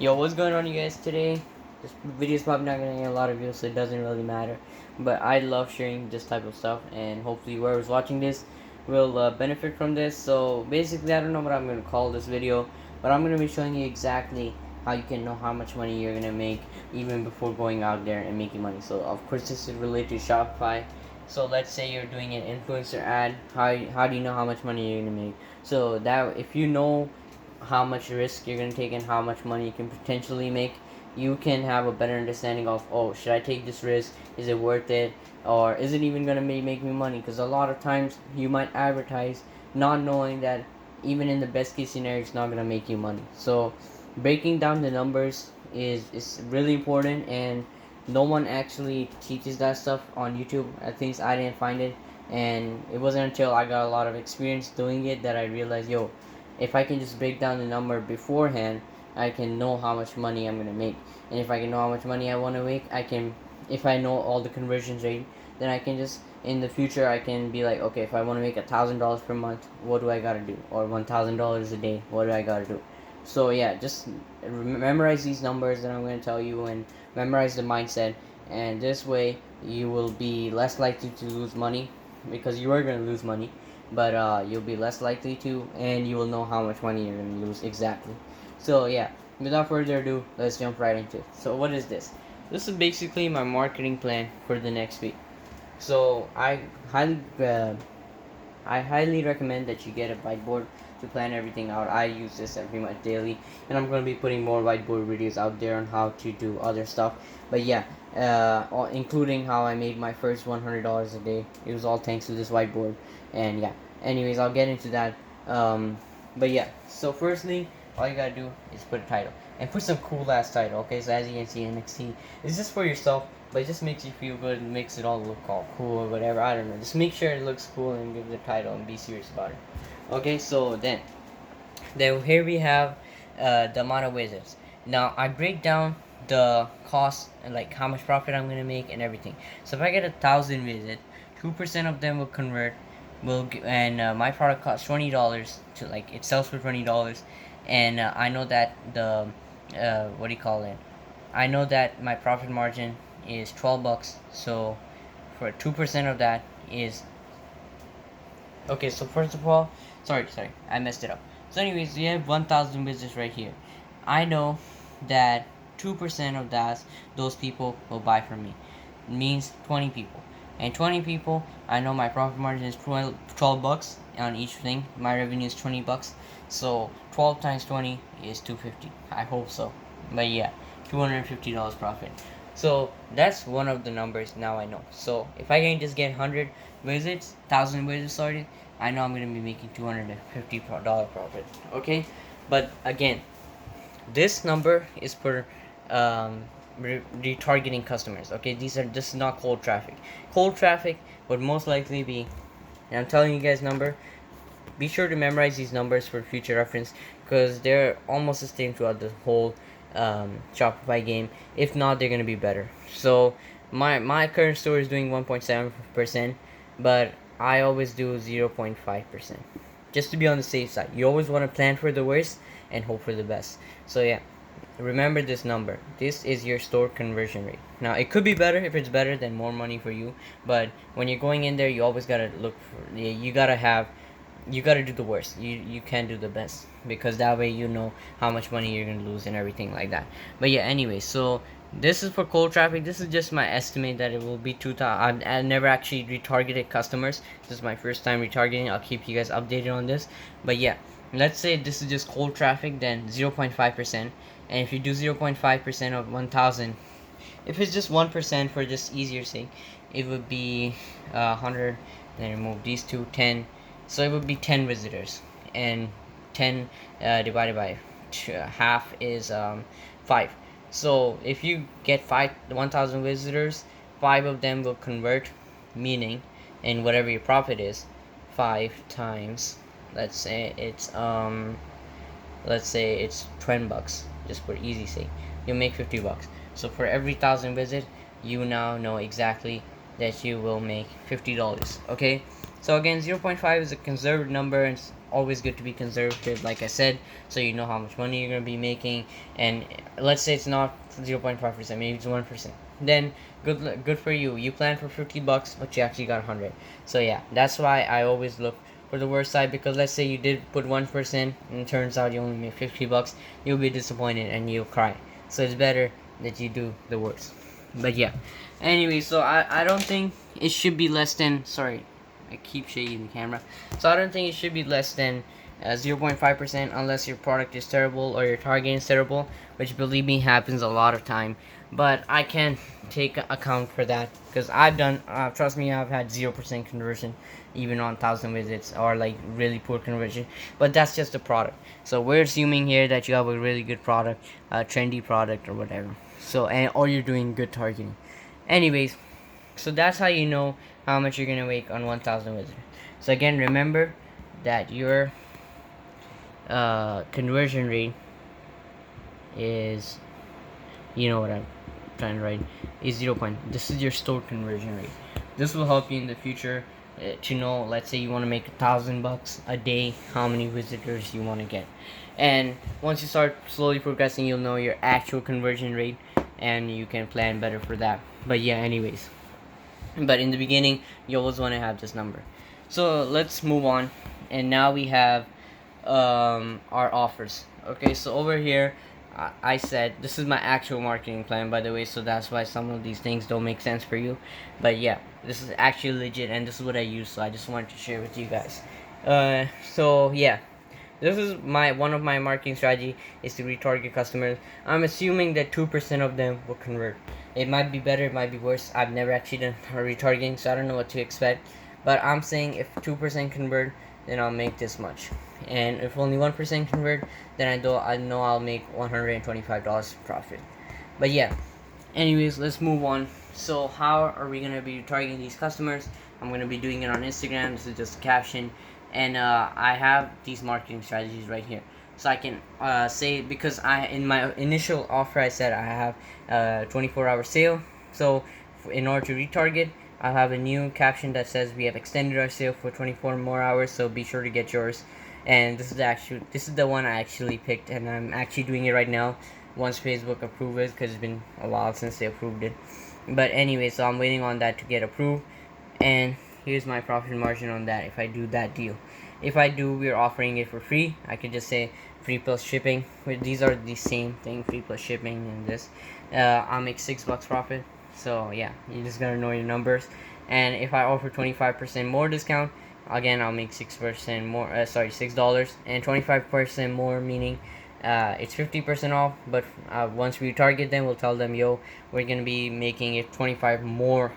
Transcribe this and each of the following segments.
Yo, what's going on, you guys? Today, this video is probably not gonna get a lot of views, so it doesn't really matter. But I love sharing this type of stuff, and hopefully, whoever's watching this will benefit from this. So basically, I don't know what I'm gonna call this video, but I'm gonna be showing you exactly how you can know how much money you're gonna make even before going out there and making money. So of course, this is related to Shopify. So let's say you're doing an influencer ad. How do you know how much money you're gonna make? So that if you know how much risk you're going to take and how much money you can potentially make, you can have a better understanding of, oh, should I take this risk, is it worth it, or is it even going to make me money? Because a lot of times you might advertise not knowing that even in the best case scenario it's not going to make you money. So breaking down the numbers is really important, and no one actually teaches that stuff on YouTube. At least I didn't find it, and it wasn't until I got a lot of experience doing it that I realized, yo, if I can just break down the number beforehand, I can know how much money I'm gonna make. And if I can know how much money I want to make, I can. If I know all the conversions rate, then I can just in the future I can be like, okay, if I want to make $1,000 per month, what do I gotta do? Or $1,000 a day, what do I gotta do? So yeah, just memorize these numbers that I'm gonna tell you, and memorize the mindset. And this way, you will be less likely to lose money, because you are gonna lose money, but you'll be less likely to, and you will know how much money you're going to lose exactly. So yeah, without further ado, let's jump right into it. So what is this? This is basically my marketing plan for the next week. So highly I highly recommend that you get a whiteboard to plan everything out. I use this every much daily, and I'm going to be putting more whiteboard videos out there on how to do other stuff. But yeah, including how I made my first $100 a day. It was all thanks to this whiteboard. And yeah, anyways, I'll get into that. But yeah, so firstly, all you gotta do is put a title, and put some cool ass title. Okay, so as you can see, NXT is just for yourself, but it just makes you feel good and makes it all look all cool or whatever. I don't know. Just make sure it looks cool and give the title and be serious about it. Okay, so then here we have the amount of visits. Now I break down the cost and like how much profit I'm gonna make and everything. So if I get 1,000 visits, 2% of them will convert. And my product costs $20 to, like, it sells for $20, and I know that the what do you call it? I know that my profit margin is $12. So for 2% of that is okay. So first of all, sorry, I messed it up. So anyways, we have 1,000 visits right here. I know that 2% of those people will buy from me. It means 20 people. And 20 people, I know my profit margin is 12 bucks on each thing. My revenue is 20 bucks. So 12 times 20 is 250. I hope so. But yeah, $250 profit. So that's one of the numbers now I know. So if I can just get 100 visits, 1,000 visits, sorry, I know I'm going to be making $250 profit. Okay? But again, this number is for retargeting customers. Okay, this is not cold traffic. Cold traffic would most likely be, and I'm telling you guys number. Be sure to memorize these numbers for future reference, because they're almost the same throughout the whole Shopify game. If not, they're gonna be better. So my current store is doing 1.7%, but I always do 0.5%, just to be on the safe side. You always want to plan for the worst and hope for the best. So yeah, remember this number. This is your store conversion rate. Now it could be better. If it's better, then more money for you. But when you're going in there, you always gotta look for. You gotta do the worst. You can't do the best, because that way you know how much money you're gonna lose and everything like that. But yeah, anyway, so this is for cold traffic. This is just my estimate that it will be 2,000. I've never actually retargeted customers. This is my first time retargeting. I'll keep you guys updated on this. But yeah, let's say this is just cold traffic, then 0.5%. And if you do 0.5% of 1,000, if it's just 1% for just easier sake, it would be 100. Then remove these two, 10. So it would be 10 visitors, and 10 divided by half is 5. So if you get 1,000 visitors, 5 of them will convert, meaning, and whatever your profit is, 5 times, let's say it's 10 bucks, just for easy sake, you'll make 50 bucks. So for every 1,000 visits, you now know exactly that you will make $50. Okay, so again, 0.5 is a conservative number, and always good to be conservative, like I said, so you know how much money you're gonna be making. And let's say it's not 0.5%, maybe it's 1%. Then good for you. You plan for $50, but you actually got 100. So yeah, that's why I always look for the worst side, because let's say you did put 1% and it turns out you only made $50, you'll be disappointed and you'll cry. So it's better that you do the worst. But yeah, anyway, so I don't think it should be less than, sorry, I keep shaking the camera. So I don't think it should be less than 0.5%, unless your product is terrible or your targeting is terrible, which believe me happens a lot of time. But I can take account for that, because I've done, trust me, I've had 0% conversion even on 1,000 visits, or like really poor conversion. But that's just a product. So we're assuming here that you have a really good product, a trendy product or whatever. So, and or you're doing good targeting. Anyways, so that's how you know how much you're gonna make on 1,000 visitors. So again, remember that your conversion rate is, you know what I'm trying to write, is 0. This is your store conversion rate. This will help you in the future to know, let's say you want to make $1,000 a day, how many visitors you want to get. And once you start slowly progressing, you'll know your actual conversion rate, and you can plan better for that. But yeah, anyways, but in the beginning you always want to have this number. So let's move on, and now we have our offers. Okay, so over here I said this is my actual marketing plan, by the way, so that's why some of these things don't make sense for you. But yeah, this is actually legit, and this is what I use, so I just wanted to share with you guys. So yeah, this is one of my marketing strategy is to retarget customers. I'm assuming that 2% of them will convert. It might be better, it might be worse. I've never actually done retargeting, so I don't know what to expect. But I'm saying if 2% convert, then I'll make this much. And if only 1% convert, then I know I'll make $125 profit. But yeah, anyways, let's move on. So how are we gonna be targeting these customers? I'm gonna be doing it on Instagram. This is just a caption, and I have these marketing strategies right here. So I can say, because in my initial offer I said I have a 24-hour sale. So in order to retarget, I have a new caption that says we have extended our sale for 24 more hours. So be sure to get yours. And this is the one I actually picked, and I'm actually doing it right now once Facebook approves it, because it's been a while since they approved it. But anyway, so I'm waiting on that to get approved, and here's my profit margin on that if I do that deal. If I do, we're offering it for free. I could just say free plus shipping. These are the same thing, free plus shipping, and this I'll make $6 profit. So yeah, you just gotta know your numbers. And if I offer 25% more discount, again I'll make 6% more, $6, and 25% more, meaning it's 50% off. But once we target them, we'll tell them, yo, we're gonna be making it 25 more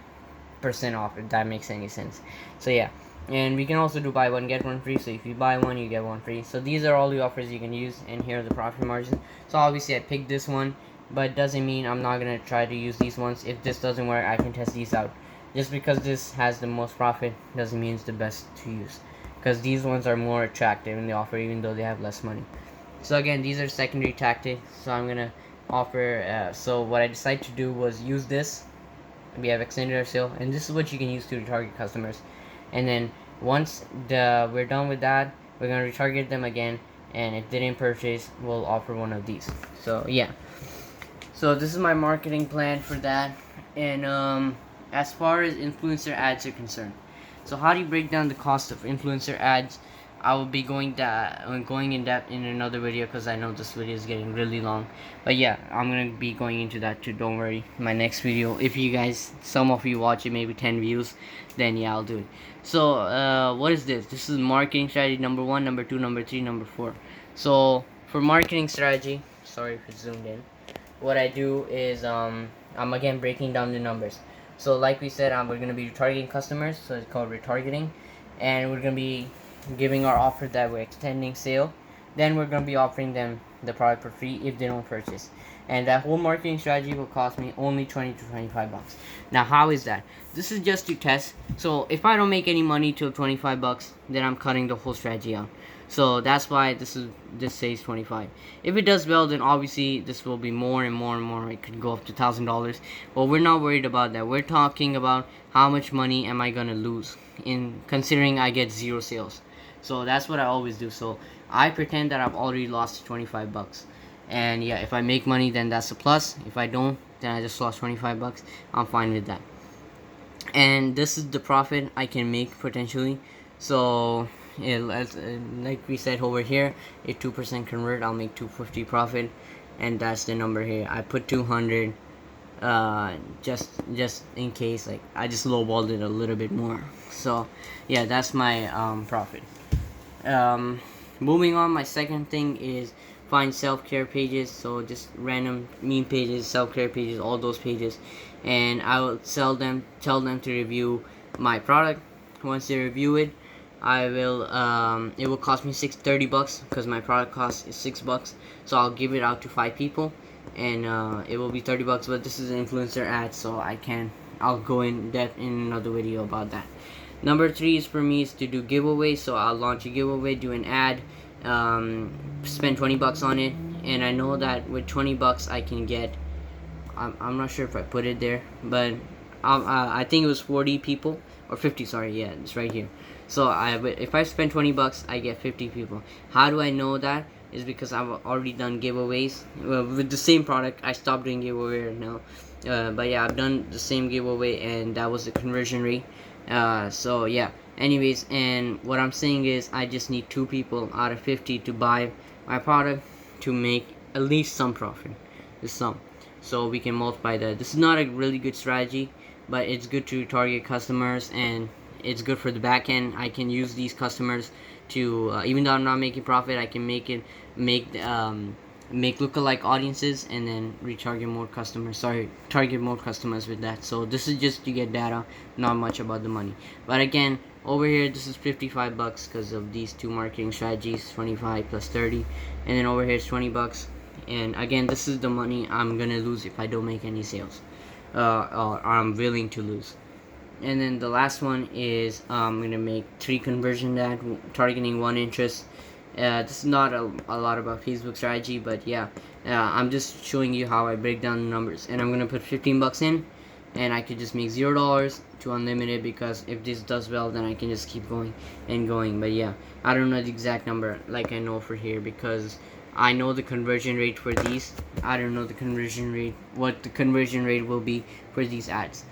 percent off, if that makes any sense. So yeah, and we can also do buy one get one free. So if you buy one, you get one free. So these are all the offers you can use, and here are the profit margins. So obviously I picked this one, but it doesn't mean I'm not gonna try to use these ones. If this doesn't work, I can test these out. Just because this has the most profit doesn't mean it's the best to use, because these ones are more attractive in the offer, even though they have less money. So again, these are secondary tactics. So I'm gonna offer. So what I decided to do was use this. We have extended our sale, and this is what you can use to retarget customers. And then once we're done with that, we're gonna retarget them again, and if they didn't purchase, we'll offer one of these. So yeah, so this is my marketing plan for that. And as far as influencer ads are concerned, so how do you break down the cost of influencer ads? I will be going in depth in another video, because I know this video is getting really long. But yeah, I'm gonna be going into that too, don't worry. My next video, if you guys, some of you watch it, maybe 10 views, then yeah, I'll do it. So what is this? This is marketing strategy number 1, number 2, number 3, number 4. So for marketing strategy, sorry if it's zoomed in, what I do is I'm again breaking down the numbers. So like we said, we're gonna be targeting customers, so it's called retargeting, and we're gonna be giving our offer that we're extending sale. Then we're going to be offering them the product for free if they don't purchase, and that whole marketing strategy will cost me only 20 to 25 bucks. Now how is that? This is just to test. So if I don't make any money till 25 bucks, then I'm cutting the whole strategy out. So that's why this says 25. If it does well, then obviously this will be more and more and more. It could go up to $1,000. But we're not worried about that. We're talking about how much money am I gonna lose in considering I get 0 sales. So that's what I always do. So I pretend that I've already lost 25 bucks. And yeah, if I make money, then that's a plus. If I don't, then I just lost 25 bucks. I'm fine with that. And this is the profit I can make potentially. So like we said over here, if 2% convert, I'll make 250 profit, and that's the number here. I put 200 just in case, like I just lowballed it a little bit more. So yeah, that's my profit. Moving on, my second thing is find self-care pages. So just random meme pages, self-care pages, all those pages, and I will tell them to review my product. Once they review it, I will it will cost me $30 bucks, because my product cost is $6. So I'll give it out to 5 people, and it will be 30 bucks. But this is an influencer ad, so I'll go in depth in another video about that. Number 3 is for me is to do giveaways. So I'll launch a giveaway, do an ad, spend 20 bucks on it, and I know that with 20 bucks I can get, I'm not sure if I put it there, but I think it was 40 people or 50. Sorry, yeah, it's right here. So if I spend 20 bucks, I get 50 people. How do I know that? Is because I've already done giveaways with the same product. I stopped doing giveaway right now, but yeah, I've done the same giveaway, and that was the conversion rate. So yeah, anyways, and what I'm saying is I just need 2 people out of 50 to buy my product to make at least some profit, so we can multiply that. This is not a really good strategy, but it's good to target customers, and it's good for the back end. I can use these customers to even though I'm not making profit, I can make lookalike audiences, and then target more customers with that. So this is just to get data, not much about the money. But again, over here, this is 55 bucks because of these 2 marketing strategies, 25 plus 30, and then over here it's 20 bucks. And again, this is the money I'm gonna lose if I don't make any sales, or I'm willing to lose. And then the last one is I'm gonna make 3 conversion ad, targeting 1 interest. This is not a lot about Facebook strategy, but yeah, I'm just showing you how I break down the numbers. And I'm gonna put 15 bucks in, and I could just make $0 to unlimited, because if this does well, then I can just keep going and going. But yeah, I don't know the exact number like I know for here, because I know the conversion rate for these. I don't know the conversion rate, what the conversion rate will be for these ads.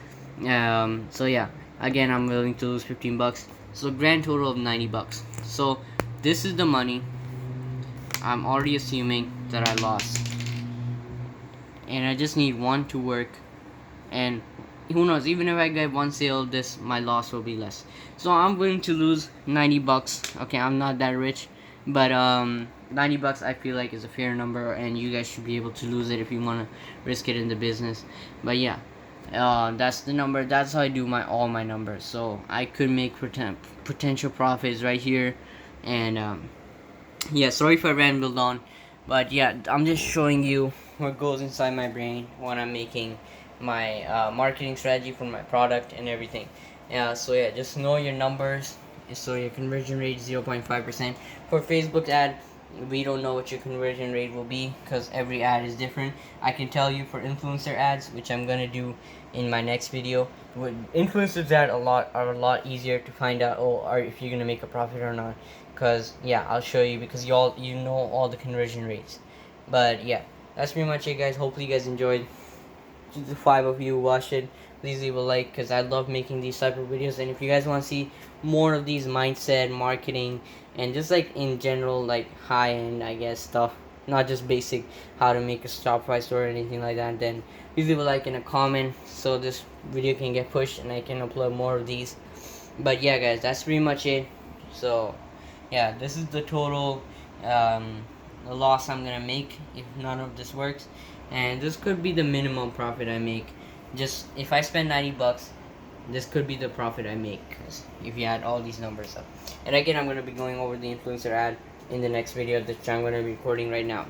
So yeah, again, I'm willing to lose 15 bucks. So grand total of 90 bucks. So this is the money I'm already assuming that I lost, and I just need 1 to work, and who knows, even if I get 1 sale, my loss will be less. So I'm willing to lose 90 bucks. Okay, I'm not that rich, but 90 bucks I feel like is a fair number, and you guys should be able to lose it if you want to risk it in the business. But yeah, that's the number. That's how I do all my numbers. So I could make potential profits right here. And yeah, sorry if I rambled on, but yeah, I'm just showing you what goes inside my brain when I'm making my marketing strategy for my product and everything. So yeah, just know your numbers. So your conversion rate is 0.5%. For Facebook ad, we don't know what your conversion rate will be, because every ad is different. I can tell you for influencer ads, which I'm gonna do in my next video. With influencers ad are a lot easier to find out if you're gonna make a profit or not. Because yeah, I'll show you, because you know all the conversion rates. But yeah, that's pretty much it, guys. Hopefully you guys enjoyed. The 5 of you watched it, please leave a like, because I love making these type of videos. And if you guys want to see more of these mindset, marketing, and just like in general, like high-end, I guess, stuff, not just basic how to make a Shopify store or anything like that, then please leave a like and a comment, so this video can get pushed and I can upload more of these. But yeah, guys, that's pretty much it. So yeah, this is the total the loss I'm gonna make if none of this works, and this could be the minimum profit I make. Just if I spend 90 bucks, this could be the profit I make, cause if you add all these numbers up. And again, I'm gonna be going over the influencer ad in the next video that I'm gonna be recording right now.